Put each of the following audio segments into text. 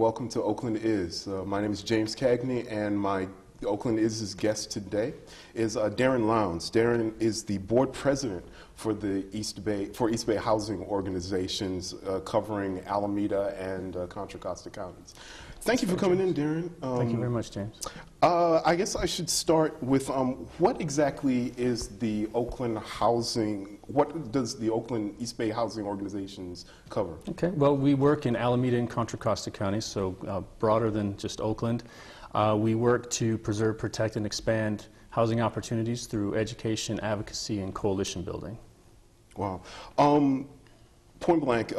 welcome to Oakland Is. My name is James Cagney, and my Oakland Is' guest today is Darin Lounds. Darin is the board president for the East Bay Housing Organizations, covering Alameda and Contra Costa counties. Thank you for coming in, Darin. Thank you very much, James. I guess I should start with what exactly is the Oakland Housing, what does the Oakland East Bay Housing Organizations cover? Okay, well, we work in Alameda and Contra Costa counties, so broader than just Oakland. We work to preserve, protect, and expand housing opportunities through education, advocacy, and coalition building. Wow. Point blank,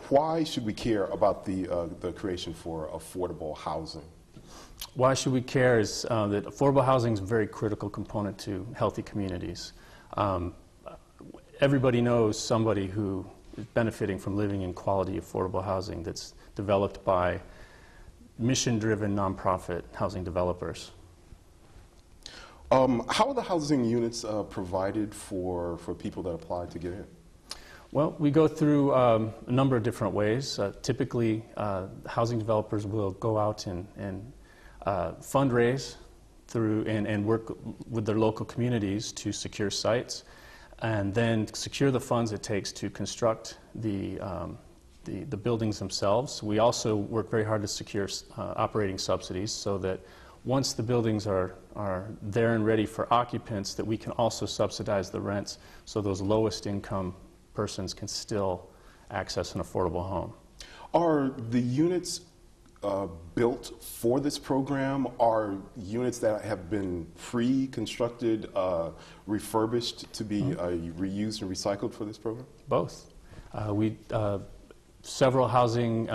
why should we care about the creation for affordable housing? Why should we care is that affordable housing is a very critical component to healthy communities. Everybody knows somebody who is benefiting from living in quality, affordable housing that's developed by mission-driven nonprofit housing developers. How are the housing units provided for people that apply to get in? Well, we go through a number of different ways. Typically, housing developers will go out and fundraise through and work with their local communities to secure sites, and then secure the funds it takes to construct the buildings themselves. We also work very hard to secure operating subsidies so that once the buildings are there and ready for occupants, that we can also subsidize the rents so those lowest income persons can still access an affordable home. Are the units built for this program? Are units that have been pre-constructed, refurbished to be reused and recycled for this program? Both. Several housing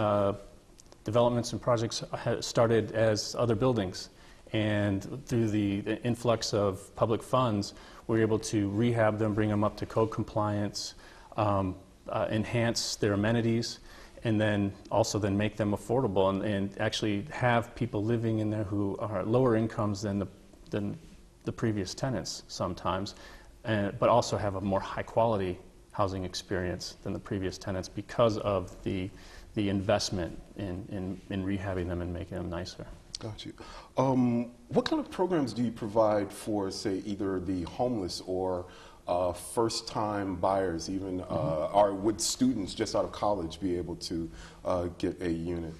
developments and projects started as other buildings, and through the influx of public funds, we're able to rehab them, bring them up to code compliance, enhance their amenities, and then also make them affordable and actually have people living in there who are lower incomes than the previous tenants sometimes, but also have a more high quality housing experience than the previous tenants because of the investment in rehabbing them and making them nicer. Got you. What kind of programs do you provide for, say, either the homeless or first-time buyers, even, or would students just out of college be able to get a unit?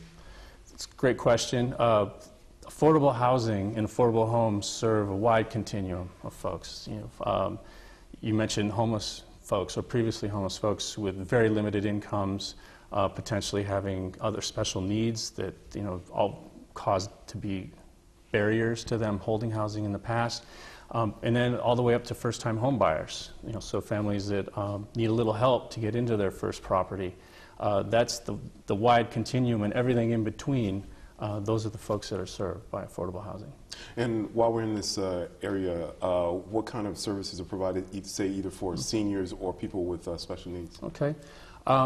It's a great question. Affordable housing and affordable homes serve a wide continuum of folks. You mentioned homeless folks or previously homeless folks with very limited incomes, potentially having other special needs that all caused to be barriers to them holding housing in the past. And then all the way up to first-time home buyers, so families that need a little help to get into their first property. That's the wide continuum, and everything in between, those are the folks that are served by affordable housing. And while we're in this area, what kind of services are provided, say, either for seniors or people with special needs? Okay.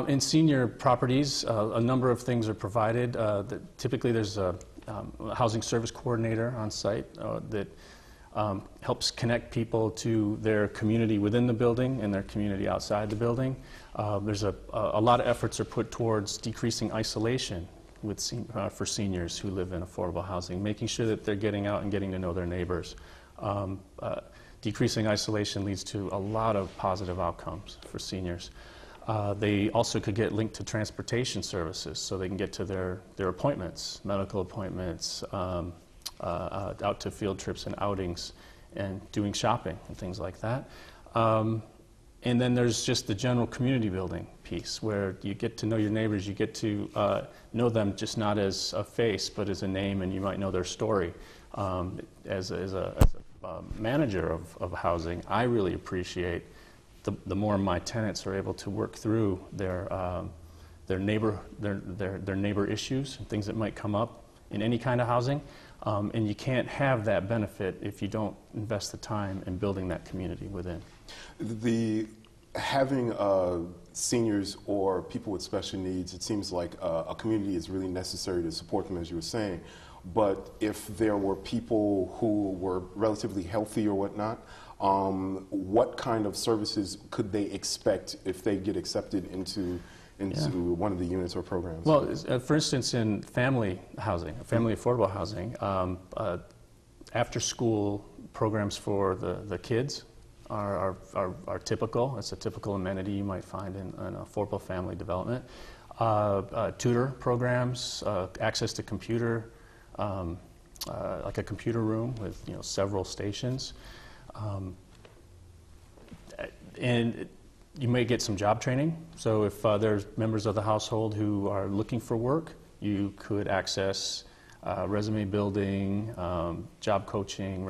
In senior properties, a number of things are provided. Typically, there's a housing service coordinator on site that helps connect people to their community within the building and their community outside the building. There's a lot of efforts are put towards decreasing isolation for seniors who live in affordable housing, making sure that they're getting out and getting to know their neighbors. Decreasing isolation leads to a lot of positive outcomes for seniors. They also could get linked to transportation services so they can get to their appointments, medical appointments, out to field trips and outings and doing shopping and things like that. And then there's just the general community building piece where you get to know your neighbors, you get to know them just not as a face but as a name, and you might know their story. As a manager of housing, I really appreciate the more my tenants are able to work through their neighbor issues and things that might come up in any kind of housing. And you can't have that benefit if you don't invest the time in building that community within. Having seniors or people with special needs, it seems like a community is really necessary to support them, as you were saying. But if there were people who were relatively healthy or whatnot, what kind of services could they expect if they get accepted into into one of the units or programs? Well, for instance, in family housing, family affordable housing, after-school programs for the kids are typical. It's a typical amenity you might find in affordable family development. Tutor programs, access to computer, like a computer room with several stations, and you may get some job training. So if there's members of the household who are looking for work, you could access resume building, job coaching,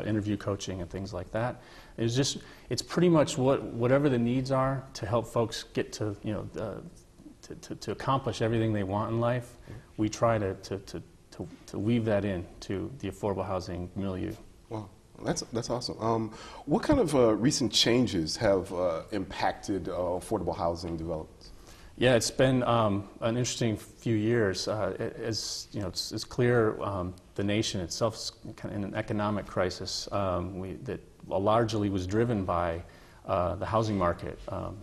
interview coaching, and things like that. It's pretty much whatever the needs are to help folks get to to accomplish everything they want in life. We try to weave that in to the affordable housing milieu. Wow, that's awesome. What kind of recent changes have impacted affordable housing developments? Yeah, it's been an interesting few years. As you know, it's clear the nation itself is kind of in an economic crisis that largely was driven by the housing market,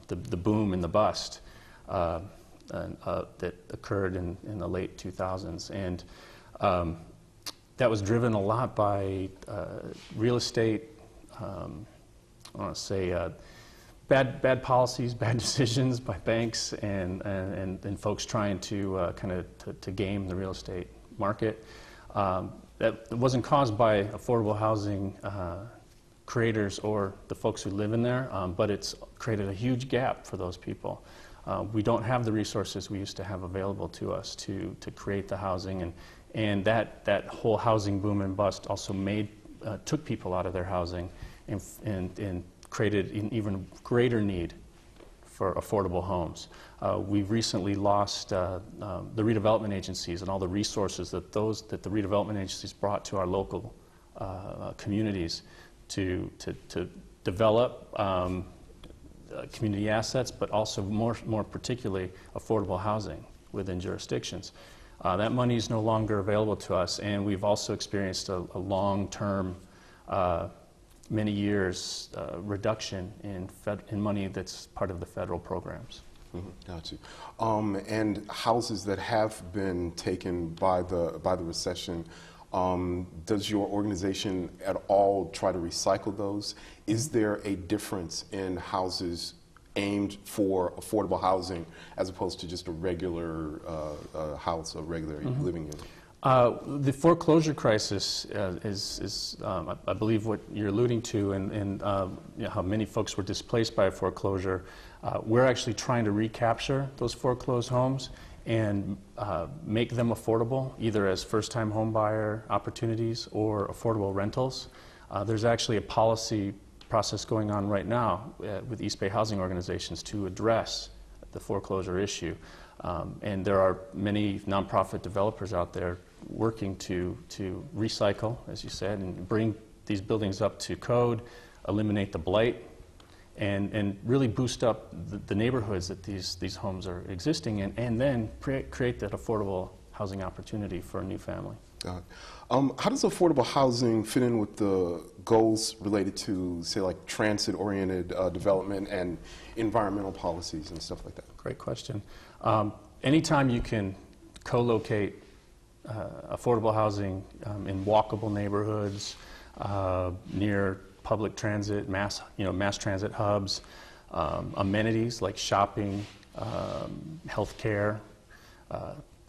the boom and the bust that occurred in the late 2000s, and that was driven a lot by real estate. I want to say. Bad policies, bad decisions by banks and folks trying to to game the real estate market. That wasn't caused by affordable housing creators or the folks who live in there, but it's created a huge gap for those people. We don't have the resources we used to have available to us to create the housing, and that whole housing boom and bust also took people out of their housing and created an even greater need for affordable homes. We've recently lost the redevelopment agencies and all the resources that the redevelopment agencies brought to our local communities to develop community assets, but also more particularly affordable housing within jurisdictions. That money is no longer available to us, and we've also experienced a long-term many years reduction in money that's part of the federal programs. Mm-hmm. Got you. And houses that have been taken by the recession, does your organization at all try to recycle those? Is there a difference in houses aimed for affordable housing as opposed to just a regular house, a regular living unit? The foreclosure crisis is I believe, what you're alluding to, and how many folks were displaced by a foreclosure. We're actually trying to recapture those foreclosed homes and make them affordable, either as first-time home buyer opportunities or affordable rentals. There's actually a policy process going on right now with East Bay housing organizations to address the foreclosure issue. And there are many nonprofit developers out there working to recycle, as you said, and bring these buildings up to code, eliminate the blight, and really boost up the neighborhoods that these homes are existing in, and then create that affordable housing opportunity for a new family. How does affordable housing fit in with the goals related to, say, like transit-oriented development and environmental policies and stuff like that? Great question. Anytime you can co-locate affordable housing in walkable neighborhoods, near public transit, mass transit hubs, amenities like shopping, healthcare,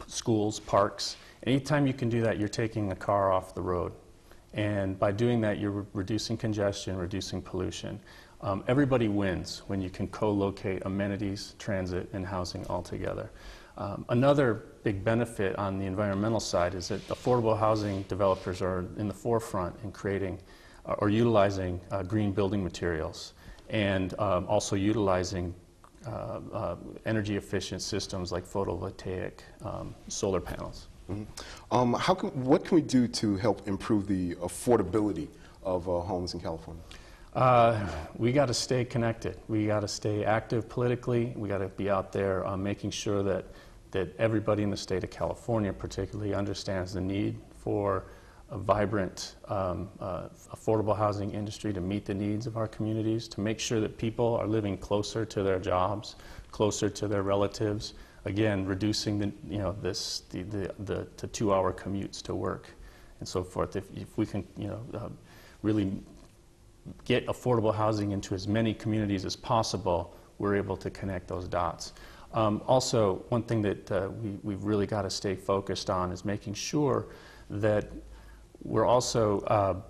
schools, parks. Anytime you can do that, you're taking the car off the road. And by doing that, you're reducing congestion, reducing pollution. Everybody wins when you can co-locate amenities, transit, and housing all together. Another big benefit on the environmental side is that affordable housing developers are in the forefront in creating or utilizing green building materials, and also utilizing energy efficient systems like photovoltaic solar panels. Mm-hmm. What can we do to help improve the affordability of homes in California? We got to stay connected. We got to stay active politically. We got to be out there making sure that everybody in the state of California particularly understands the need for a vibrant, affordable housing industry to meet the needs of our communities, to make sure that people are living closer to their jobs, closer to their relatives. Again, reducing the 2-hour commutes to work and so forth. If we can, really get affordable housing into as many communities as possible, we're able to connect those dots. Also, one thing that we've really got to stay focused on is making sure that we're also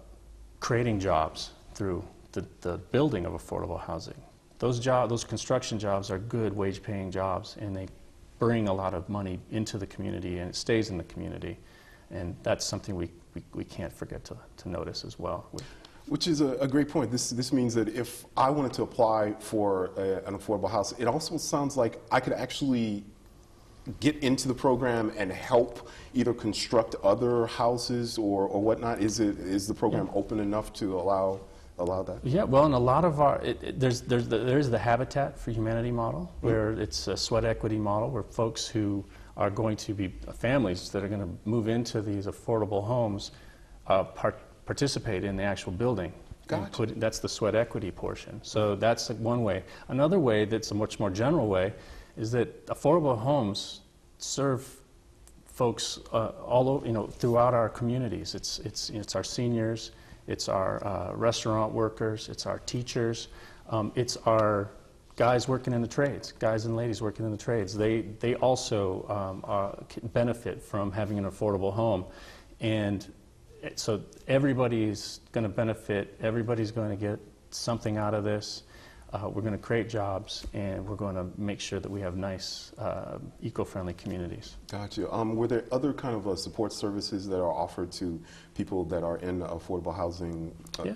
creating jobs through the building of affordable housing. Those construction jobs are good wage-paying jobs, and they bring a lot of money into the community, and it stays in the community. And that's something we can't forget to notice as well. Which is a great point. This means that if I wanted to apply for an affordable house, it also sounds like I could actually get into the program and help either construct other houses or whatnot. Is the program open enough to allow that? Yeah, well, in a lot of our, there's the Habitat for Humanity model, where it's a sweat equity model, where folks who are going to be families that are going to move into these affordable homes participate in the actual building. Gotcha. That's the sweat equity portion. So that's one way. Another way that's a much more general way is that affordable homes serve folks all over, throughout our communities. It's our seniors, it's our restaurant workers, it's our teachers, it's our guys working in the trades, guys and ladies working in the trades. They also benefit from having an affordable home. And so everybody's going to benefit, everybody's going to get something out of this. We're going to create jobs, and we're going to make sure that we have nice, eco-friendly communities. Gotcha. Were there other kind of support services that are offered to people that are in affordable housing? Yeah.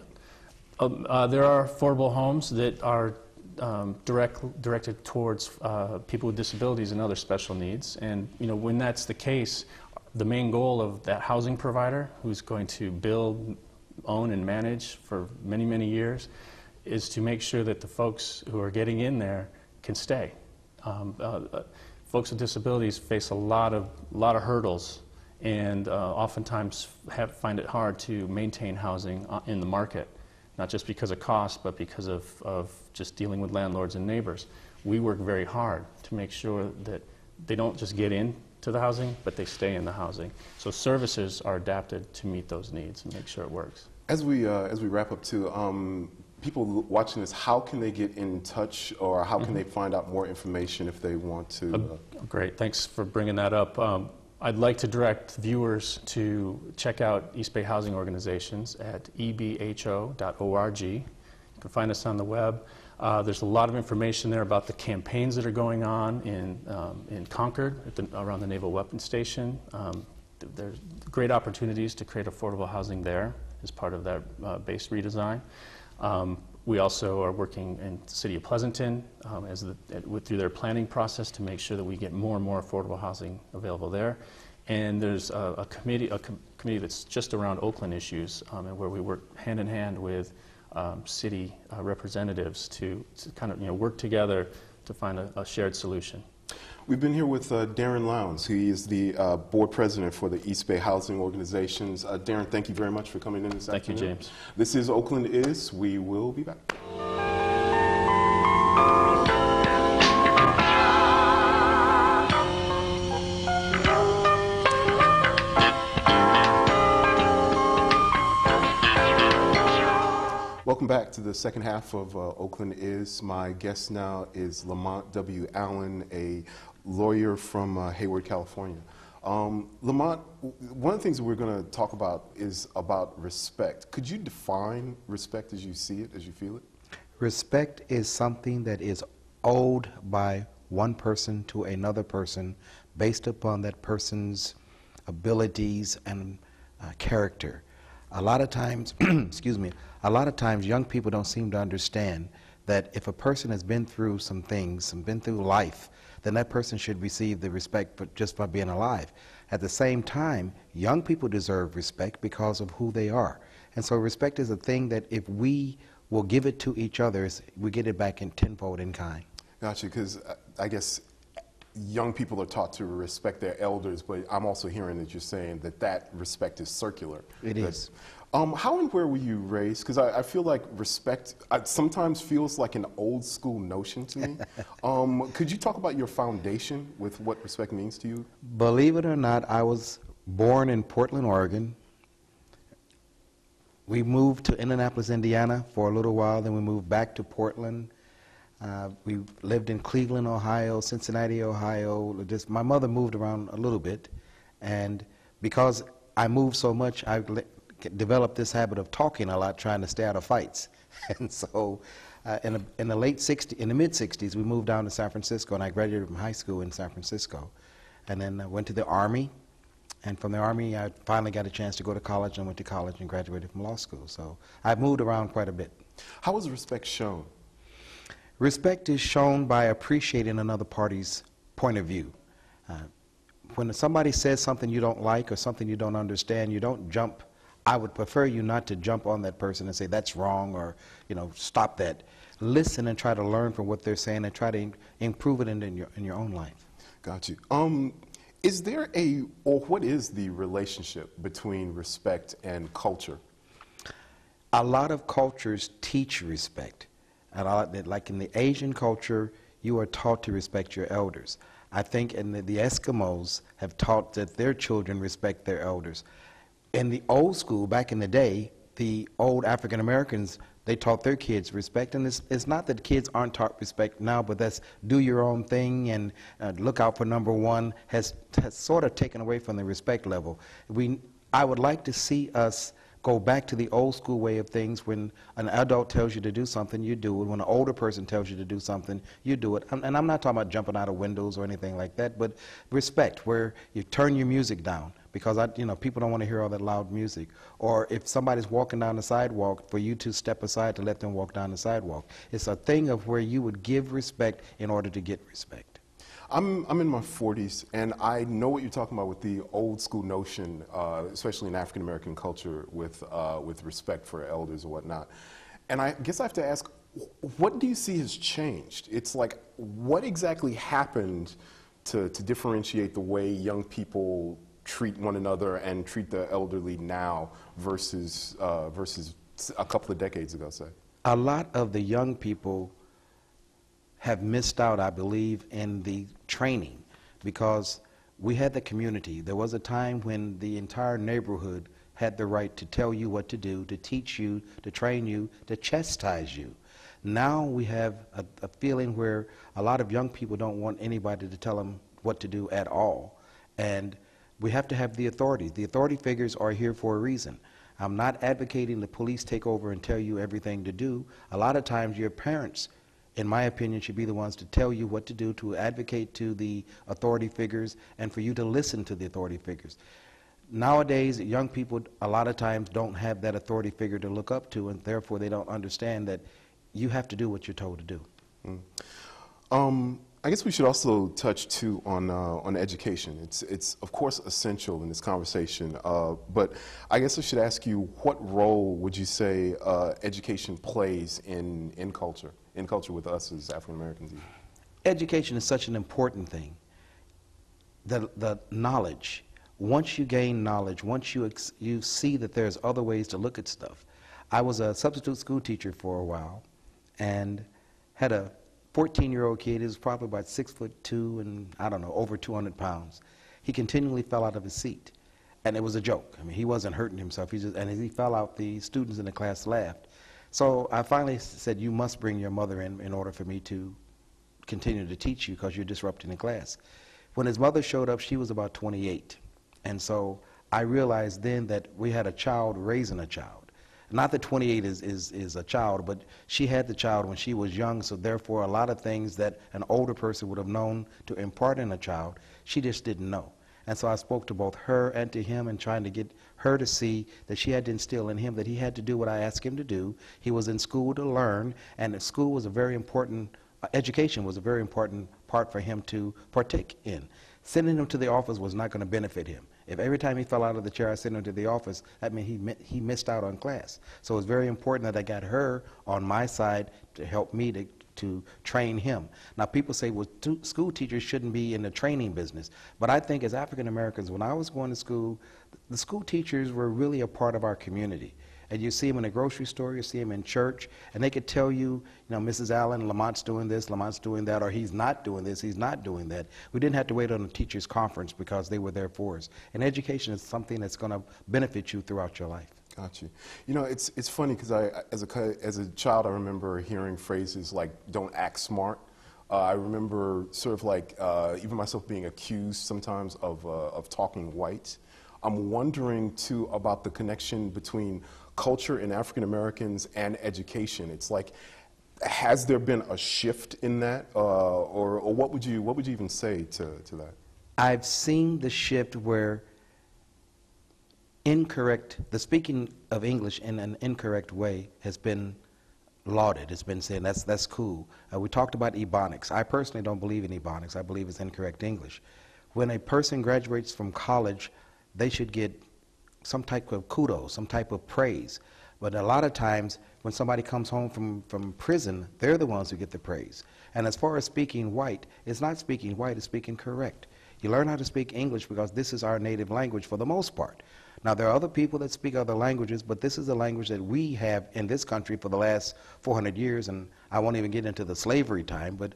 There are affordable homes that are directed towards people with disabilities and other special needs. And when that's the case, the main goal of that housing provider, who's going to build, own, and manage for many, many years, is to make sure that the folks who are getting in there can stay. Folks with disabilities face a lot of hurdles, and oftentimes find it hard to maintain housing in the market, not just because of cost, but because of just dealing with landlords and neighbors. We work very hard to make sure that they don't just get into the housing, but they stay in the housing. So services are adapted to meet those needs and make sure it works. As we wrap up too, people watching this, how can they get in touch, or how can they find out more information if they want to? Great, thanks for bringing that up. I'd like to direct viewers to check out East Bay Housing Organizations at ebho.org. You can find us on the web. There's a lot of information there about the campaigns that are going on in Concord around the Naval Weapons Station. There's great opportunities to create affordable housing there as part of that base redesign. We also are working in the city of Pleasanton through their planning process to make sure that we get more and more affordable housing available there. And there's a committee that's just around Oakland issues, and where we work hand in hand with city representatives to kind of work together to find a shared solution. We've been here with Darin Lounds. He is the board president for the East Bay Housing Organizations. Darin, thank you very much for coming in this afternoon. Thank you, James. This is Oakland Is. We will be back. Welcome back to the second half of Oakland Is. My guest now is Lamont W. Allen, a lawyer from Hayward, California. Lamont, one of the things that we're going to talk about is about respect. Could you define respect as you see it, as you feel it? Respect is something that is owed by one person to another person based upon that person's abilities and character. A lot of times, excuse me, a lot of times young people don't seem to understand that if a person has been through some things and been through life, then that person should receive the respect just by being alive. At the same time, young people deserve respect because of who they are. And so respect is a thing that if we will give it to each other, we get it back in tenfold in kind. Gotcha, because I guess young people are taught to respect their elders, but I'm also hearing that you're saying that that respect is circular. It is. How and where were you raised? Because I feel like respect sometimes feels like an old school notion to me. Could you talk about your foundation with what respect means to you? Believe it or not, I was born in Portland, Oregon. We moved to Indianapolis, Indiana for a little while, then we moved back to Portland. We lived in Cleveland, Ohio, Cincinnati, Ohio. My mother moved around a little bit, and because I moved so much, I developed this habit of talking a lot, trying to stay out of fights. And so in the mid-'60s, we moved down to San Francisco, and I graduated from high school in San Francisco. And then I went to the Army, and from the Army, I finally got a chance to go to college, and went to college and graduated from law school. So I've moved around quite a bit. How was respect shown? Respect is shown by appreciating another party's point of view. When somebody says something you don't like or something you don't understand, you don't jump. I would prefer you not to jump on that person and say that's wrong, or stop that. Listen and try to learn from what they're saying and try to improve it in your own life. Got you. Is there or what is the relationship between respect and culture? A lot of cultures teach respect. Like in the Asian culture, you are taught to respect your elders. I think the Eskimos have taught that their children respect their elders. In the old school, back in the day, the old African Americans, they taught their kids respect. And it's not that kids aren't taught respect now, but that's do your own thing and look out for number one has sort of taken away from the respect level. I would like to see us go back to the old school way of things. When an adult tells you to do something, you do it. When an older person tells you to do something, you do it. And I'm not talking about jumping out of windows or anything like that, but respect, where you turn your music down, because people don't want to hear all that loud music. Or if somebody's walking down the sidewalk, for you to step aside to let them walk down the sidewalk. It's a thing of where you would give respect in order to get respect. I'm in my 40s, and I know what you're talking about with the old school notion, especially in African American culture, with respect for elders or whatnot. And I guess I have to ask, what do you see has changed? It's like, what exactly happened to differentiate the way young people treat one another and treat the elderly now versus a couple of decades ago, say? A lot of the young people have missed out, I believe, in the training, because we had the community. There was a time when the entire neighborhood had the right to tell you what to do, to teach you, to train you, to chastise you. Now we have a feeling where a lot of young people don't want anybody to tell them what to do at all. And we have to have the authorities. The authority figures are here for a reason. I'm not advocating the police take over and tell you everything to do. A lot of times your parents, in my opinion, should be the ones to tell you what to do, to advocate to the authority figures, and for you to listen to the authority figures. Nowadays, young people a lot of times don't have that authority figure to look up to, and therefore they don't understand that you have to do what you're told to do. I guess we should also touch too on education. It's of course essential in this conversation, but I guess I should ask you, what role would you say education plays in culture with us as African Americans? Education is such an important thing. The knowledge. Once you gain knowledge, once you see that there's other ways to look at stuff. I was a substitute school teacher for a while, and had a 14-year-old kid. He was probably about 6'2" and I don't know, over 200 pounds. He continually fell out of his seat, and it was a joke. I mean, he wasn't hurting himself. And as he fell out, the students in the class laughed. So I finally said, "You must bring your mother in order for me to continue to teach you, because you're disrupting the class." When his mother showed up, she was about 28, and so I realized then that we had a child raising a child. Not that 28 is a child, but she had the child when she was young, so therefore a lot of things that an older person would have known to impart in a child, she just didn't know. And so I spoke to both her and to him, and trying to get her to see that she had to instill in him that he had to do what I asked him to do. He was in school to learn, and school was a very important, education was a very important part for him to partake in. Sending him to the office was not going to benefit him. If every time he fell out of the chair I sent him to the office, that meant he missed out on class. So it was very important that I got her on my side to help me to to train him. Now, people say, well, school teachers shouldn't be in the training business. But I think as African Americans, when I was going to school, the school teachers were really a part of our community. And you see them in the grocery store, you see them in church, and they could tell you, Mrs. Allen, Lamont's doing this, Lamont's doing that, or he's not doing this, he's not doing that. We didn't have to wait on a teacher's conference because they were there for us. And education is something that's going to benefit you throughout your life. Got you. It's funny because as a child, I remember hearing phrases like "don't act smart." I remember sort of like even myself being accused sometimes of talking white. I'm wondering too about the connection between culture in African Americans and education. It's like, has there been a shift in that, or what would you even say to that? I've seen the shift where the speaking of English in an incorrect way has been lauded. It's been said that's cool. We talked about Ebonics. I personally don't believe in Ebonics. I believe it's incorrect English. When a person graduates from college, they should get some type of kudos, some type of praise. But a lot of times, when somebody comes home from prison, they're the ones who get the praise. And as far as speaking white, it's not speaking white, it's speaking correct. You learn how to speak English because this is our native language for the most part. Now, there are other people that speak other languages, but this is the language that we have in this country for the last 400 years, and I won't even get into the slavery time, but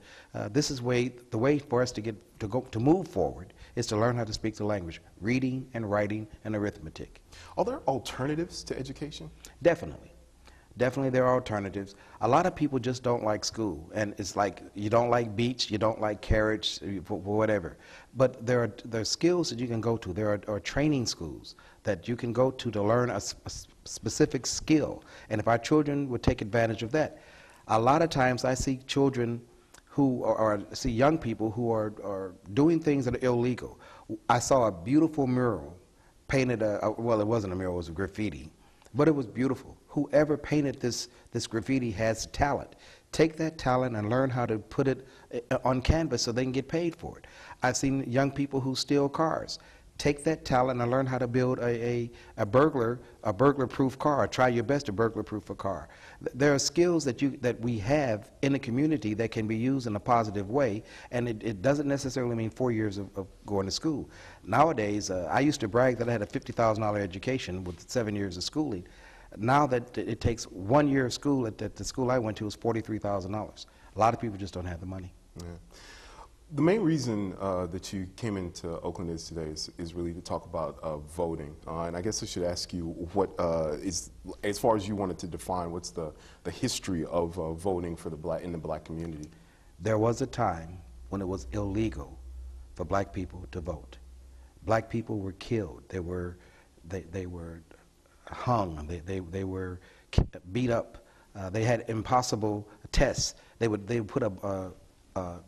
this is the way for us to move forward is to learn how to speak the language, reading and writing and arithmetic. Are there alternatives to education? Definitely. Definitely there are alternatives. A lot of people just don't like school, and it's like you don't like beach, you don't like carrots, whatever. But there are skills that you can go to. There are training schools that you can go to learn a specific skill. And if our children would take advantage of that, a lot of times I see children see young people who are doing things that are illegal. I saw a beautiful mural painted, well, it wasn't a mural, it was a graffiti, but it was beautiful. Whoever painted this graffiti has talent. Take that talent and learn how to put it on canvas so they can get paid for it. I've seen young people who steal cars. Take that talent and learn how to build a burglar-proof car. Try your best to burglar-proof a car. There are skills that we have in the community that can be used in a positive way, and it doesn't necessarily mean 4 years of going to school. Nowadays, I used to brag that I had a $50,000 education with 7 years of schooling. Now that it takes 1 year of school at the school I went to is $43,000. A lot of people just don't have the money. Yeah. The main reason that you came into Oakland today is really to talk about voting. And I guess I should ask you what is, as far as you wanted to define, what's the history of voting for in the black community? There was a time when it was illegal for black people to vote. Black people were killed. They were hung. They were beat up. They had impossible tests. They would put a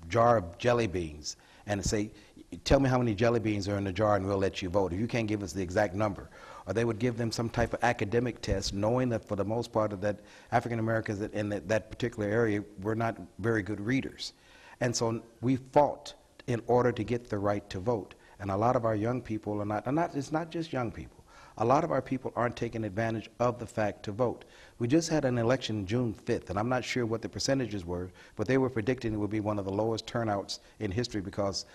jar of jelly beans and say, tell me how many jelly beans are in the jar and we'll let you vote. If you can't give us the exact number. Or they would give them some type of academic test, knowing that for the most part of that African Americans in that particular area were not very good readers. And so we fought in order to get the right to vote. And a lot of our young people are not, it's not just young people. A lot of our people aren't taking advantage of the fact to vote. We just had an election June 5th, and I'm not sure what the percentages were, but they were predicting it would be one of the lowest turnouts in history because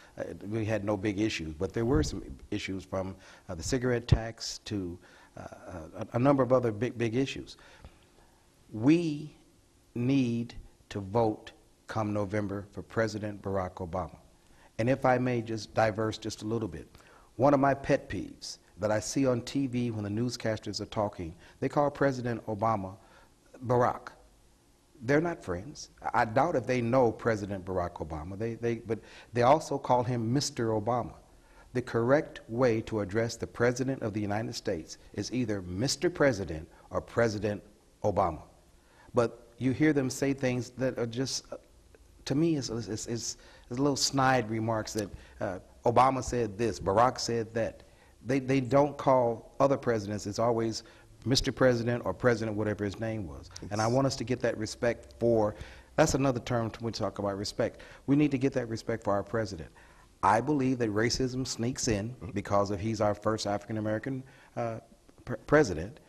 we had no big issues. But there were some issues, from the cigarette tax to a number of other big issues. We need to vote come November for President Barack Obama. And if I may just diverse just a little bit, one of my pet peeves that I see on TV when the newscasters are talking, they call President Obama Barack. They're not friends. I doubt if they know President Barack Obama, but they also call him Mr. Obama. The correct way to address the President of the United States is either Mr. President or President Obama. But you hear them say things that are just, to me, it's little snide remarks that Obama said this, Barack said that. They don't call other presidents. It's always Mr. President or President, whatever his name was. And I want us to get that respect for, that's another term when we talk about respect. We need to get that respect for our president. I believe that racism sneaks in because he's our first African-American president.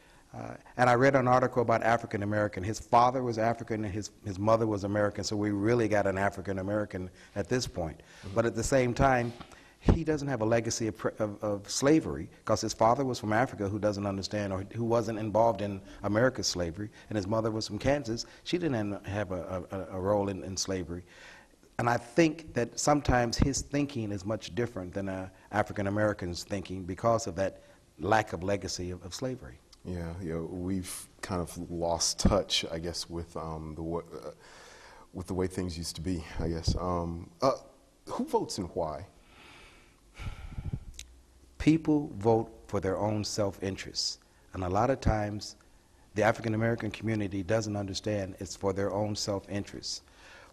And I read an article about African American. His father was African and his mother was American, so we really got an African American at this point. But at the same time, he doesn't have a legacy of slavery because his father was from Africa who doesn't understand or who wasn't involved in America's slavery, and his mother was from Kansas. She didn't have a role in slavery. And I think that sometimes his thinking is much different than African Americans' thinking because of that lack of legacy of slavery. Yeah, we've kind of lost touch, I guess, with the way things used to be, I guess. Who votes and why? People vote for their own self-interest. And a lot of times, the African American community doesn't understand it's for their own self-interest.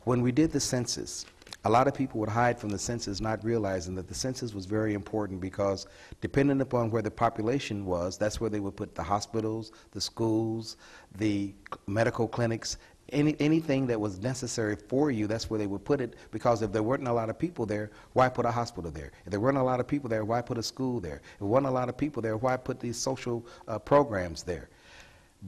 When we did the census, a lot of people would hide from the census, not realizing that the census was very important because depending upon where the population was, that's where they would put the hospitals, the schools, the medical clinics, anything that was necessary for you, that's where they would put it, because if there weren't a lot of people there, why put a hospital there? If there weren't a lot of people there, why put a school there? If there weren't a lot of people there, why put these social programs there?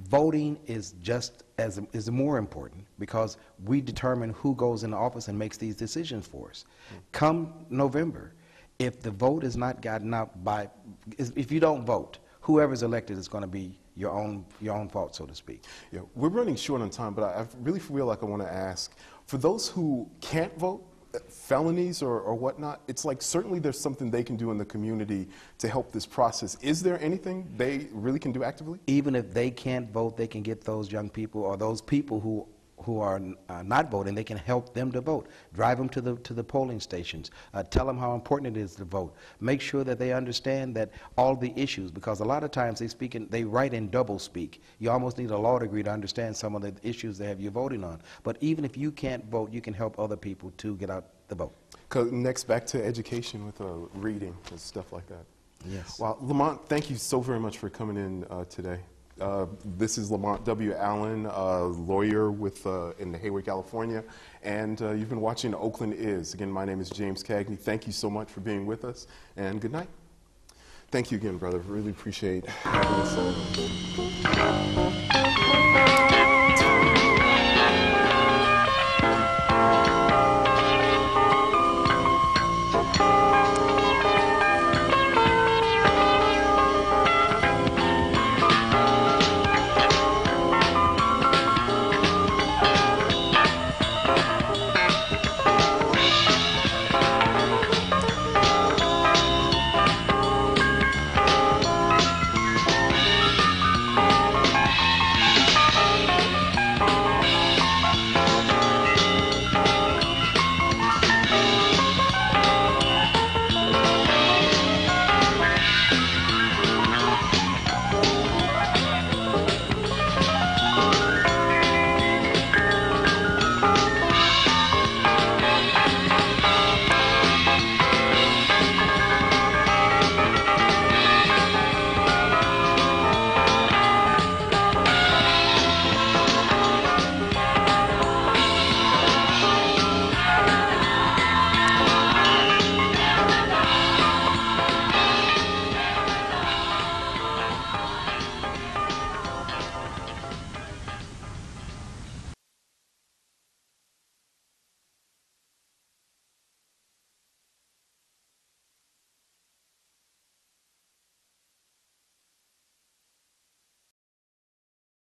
Voting is just is more important because we determine who goes into office and makes these decisions for us. Come November, if the vote is not gotten out by, if you don't vote, whoever's elected is going to be your own fault, so to speak. Yeah, we're running short on time, but I really feel like I want to ask, for those who can't vote, felonies or whatnot, it's like certainly there's something they can do in the community to help this process. Is there anything they really can do actively? Even if they can't vote, they can get those young people or those people who are not voting, they can help them to vote. Drive them to the polling stations. Tell them how important it is to vote. Make sure that they understand that all the issues, because a lot of times they write in double speak. You almost need a law degree to understand some of the issues they have you voting on. But even if you can't vote, you can help other people to get out the vote. Next, back to education with reading and stuff like that. Yes. Well, Lamont, thank you so very much for coming in today. This is Lamont W. Allen, lawyer in Hayward, California, and you've been watching Oakland Is. Again, my name is James Cagney. Thank you so much for being with us, and good night. Thank you again, brother. Really appreciate having us on.